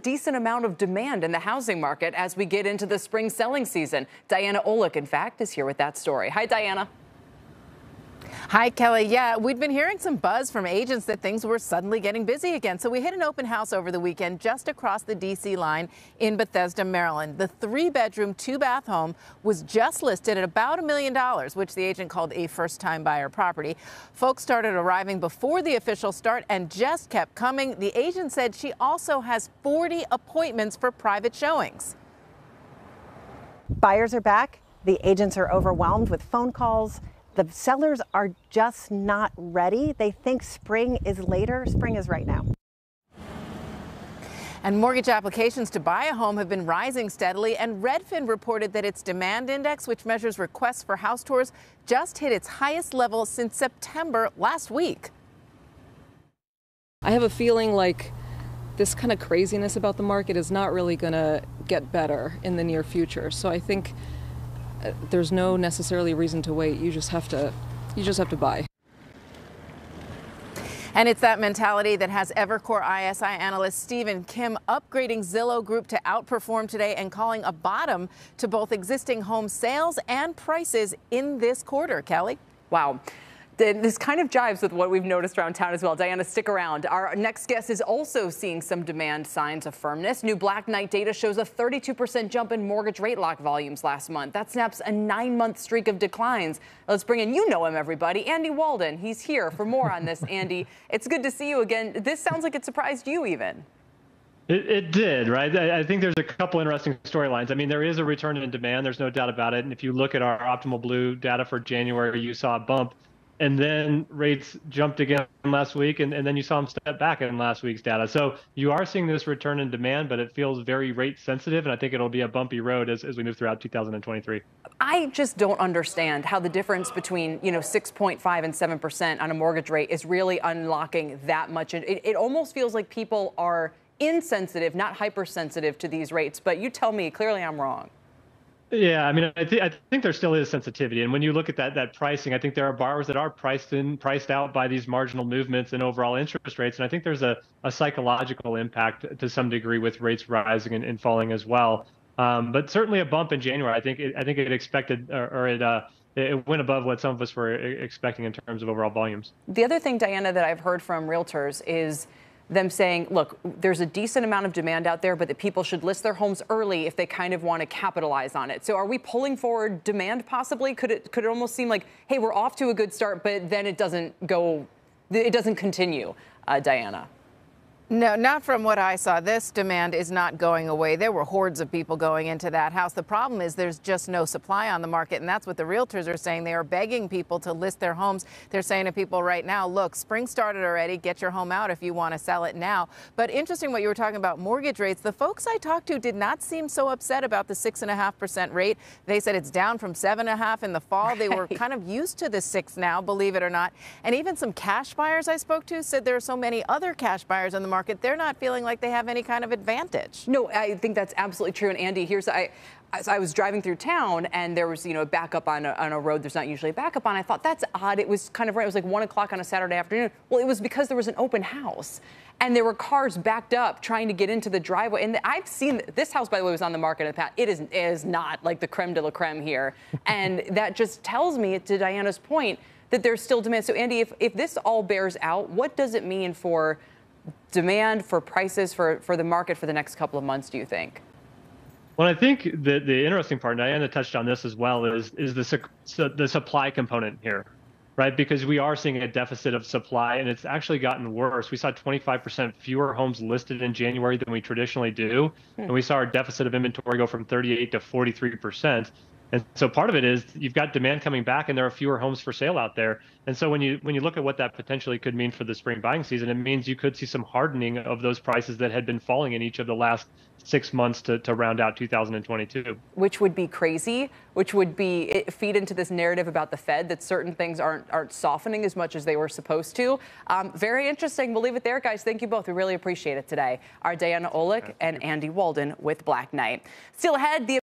decent amount of demand in the housing market as we get into the spring selling season. Diana Olick, in fact, is here with that story. Hi, Diana. Hi, Kelly. Yeah, we'd been hearing some buzz from agents that things were suddenly getting busy again. So we hit an open house over the weekend just across the D.C. line in Bethesda, Maryland. The 3-bedroom, 2-bath home was just listed at about $1 million, which the agent called a first-time buyer property. Folks started arriving before the official start and just kept coming. The agent said she also has 40 appointments for private showings. Buyers are back. The agents are overwhelmed with phone calls. The sellers are just not ready. They think spring is later. Spring is right now. And mortgage applications to buy a home have been rising steadily. And Redfin reported that its demand index, which measures requests for house tours, just hit its highest level since September last week. I have a feeling like this kind of craziness about the market is not really going to get better in the near future. So I think there's no necessarily reason to wait. You just have to buy. And it's that mentality that has Evercore ISI analyst Stephen Kim upgrading Zillow Group to outperform today and calling a bottom to both existing home sales and prices in this quarter. Kelly? Wow. This kind of jives with what we've noticed around town as well. Diana, stick around. Our next guest is also seeing some demand signs of firmness. New Black Knight data shows a 32% jump in mortgage rate lock volumes last month. That snaps a 9-month streak of declines. Let's bring in, you know him, everybody, Andy Walden. He's here for more on this. Andy, it's good to see you again. This sounds like it surprised you even. It did, right? I think there's a couple interesting storylines. I mean, there is a return in demand. There's no doubt about it. And if you look at our Optimal Blue data for January, you saw a bump. And then rates jumped again last week, and then you saw them step back in last week's data. So you are seeing this return in demand, but it feels very rate sensitive, and I think it'll be a bumpy road as we move throughout 2023. I just don't understand how the difference between 6.5 and 7% on a mortgage rate is really unlocking that much. It almost feels like people are insensitive, not hypersensitive to these rates. But you tell me, clearly I'm wrong. Yeah, I mean, I think there still is sensitivity. And when you look at that pricing, I think there are borrowers that are priced out by these marginal movements in overall interest rates. And I think there's a psychological impact to some degree with rates rising and falling as well. But certainly a bump in January. I think it expected it went above what some of us were expecting in terms of overall volumes. The other thing, Diana, that I've heard from realtors is them saying, look, there's a decent amount of demand out there, but that people should list their homes early if they kind of want to capitalize on it. So are we pulling forward demand possibly? Could it almost seem like, hey, we're off to a good start, but then it doesn't continue, Diana? No, not from what I saw. This demand is not going away. There were hordes of people going into that house. The problem is there's just no supply on the market, and that's what the realtors are saying. They are begging people to list their homes. They're saying to people right now, look, spring started already. Get your home out if you want to sell it now. But interesting what you were talking about mortgage rates. The folks I talked to did not seem so upset about the 6.5% rate. They said it's down from 7.5% in the fall. Right. They were kind of used to the 6 now, believe it or not. And even some cash buyers I spoke to said there are so many other cash buyers on the market. They're not feeling like they have any kind of advantage. No, I think that's absolutely true. And Andy, I was driving through town and there was, a backup on a road there's not usually a backup on. I thought that's odd. It was kind of right. It was like 1 o'clock on a Saturday afternoon. Well, it was because there was an open house and there were cars backed up trying to get into the driveway. And I've seen this house, by the way, was on the market in the past. It is not like the creme de la creme here. And that just tells me, to Diana's point, that there's still demand. So Andy, if this all bears out, what does it mean for demand, for prices, for the market for the next couple of months, do you think? Well, I think the interesting part, and Diana touched on this as well, is the supply component here, right? Because we are seeing a deficit of supply, and it's actually gotten worse. We saw 25% fewer homes listed in January than we traditionally do, and we saw our deficit of inventory go from 38 to 43%. And so part of it is you've got demand coming back and there are fewer homes for sale out there. And so when you look at what that potentially could mean for the spring buying season, it means you could see some hardening of those prices that had been falling in each of the last 6 months to round out 2022. Which would be crazy, which would be feed into this narrative about the Fed that certain things aren't softening as much as they were supposed to. Very interesting. We'll leave it there, guys. Thank you both. We really appreciate it today. Our Diana Olick and Andy Walden with Black Knight. Still ahead, the